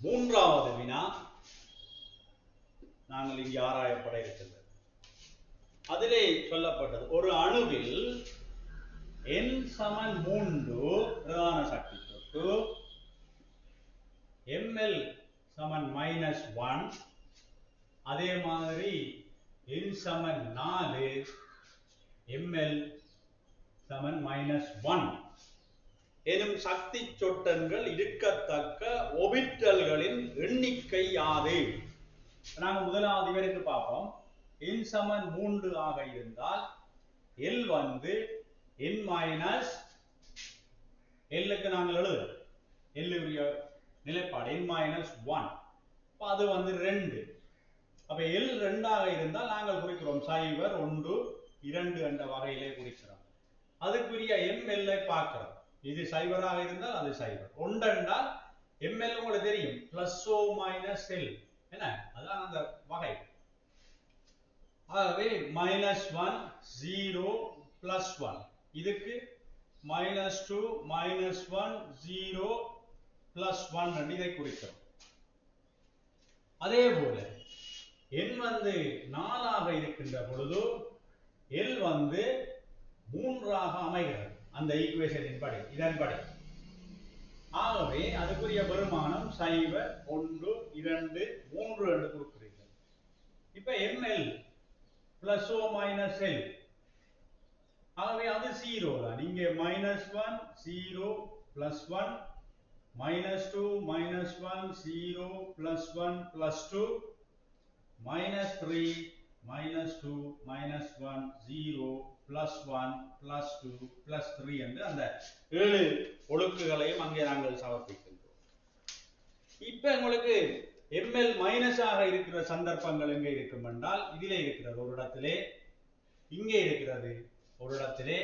மூன்றாவது வினா நாங்கள் இங்கே ஆராயப்பட இருக்கின்றது. அதிலே சொல்லப்பட்டது ஒரு அணுவில் n சமன் 3 பிரதான சக்தி தொட்டு ml சமன் -1, அதே மாதிரி n சமன் 4 ml சமன் -1 எனும் சக்தி சொட்டங்கள் இருக்கத்தக்க ஒபிட்டல்களின் எண்ணிக்கை யாது? நாங்கள் முதலாவது இவருக்கு பார்ப்போம். n சமன் 3 ஆக இருந்தால் L வந்து n மைனஸ் L-க்கு நாங்கள் எழுதுறோம். L-உடைய நிலைப்பாடு n மைனஸ் 1, அது வந்து 2. அப்ப L 2ஆக இருந்தால் நாங்கள் குறிக்கிறோம் 0, 1, 2 என்ற வகையிலே குறிக்கிறோம். அதுக்குரிய ml-ஐ பார்க்கிறோம். இது 0ஆக இருந்தால் அது 0. 1 என்றால் ml உங்களுக்கு தெரியும், பிளஸ் ஓ மைனஸ் L, என்ன அதான் அந்த வகை. ஆகவே -1 0 +1, இதுக்கு -2 -1 0 +1 என்று இதை குறிக்கிறோம். அதே போல n வந்து 4 ஆக இருக்கின்ற பொழுது L வந்து 3 ஆக அமைகிறது அந்த ஈக்குவேஷனின் படி, இதன்படி. ஆகவே அதுக்குரிய பெருமானம் 0 1 2 3 என்று கொடுக்கிறீர்கள். இப்ப ml பிளஸ் ஓ மைனஸ் L, ஆகவே அது 0 தான். இங்கே -1 0 +1 -2 -1 0 +1 +2 -3 -2 -1 0 +1 +2 +3 என்று அந்த 7 ஒழுக்குகளையும் அங்கே நாங்கள் சமர்ப்பிக்கின்றோம். இப்ப உங்களுக்கு ml மைனஸ் ஆக இருக்கிற சந்தர்ப்பங்கள் எங்கே இருக்கும் என்றால் இதிலே இருக்கிறது ஒரு இடத்திலே, இங்கே இருக்கிறது ஒரு இடத்திலே,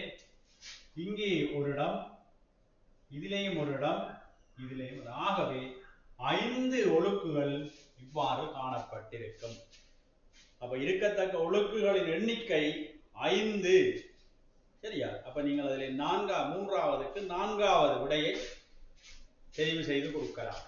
இங்கே ஒரு இடம், இதிலேயும் ஒரு இடம், இதிலேயும். ஆகவே 5 ஒழுக்குகள் இவ்வாறு காணப்பட்டிருக்கும். அப்ப இருக்கத்தக்க ஒழுக்குகளின் எண்ணிக்கை 5. சரியா? அப்ப நீங்கள் அதில் மூன்றாவதுக்கு 4வது விடையை தெரிவு செய்து கொடுக்கலாம்.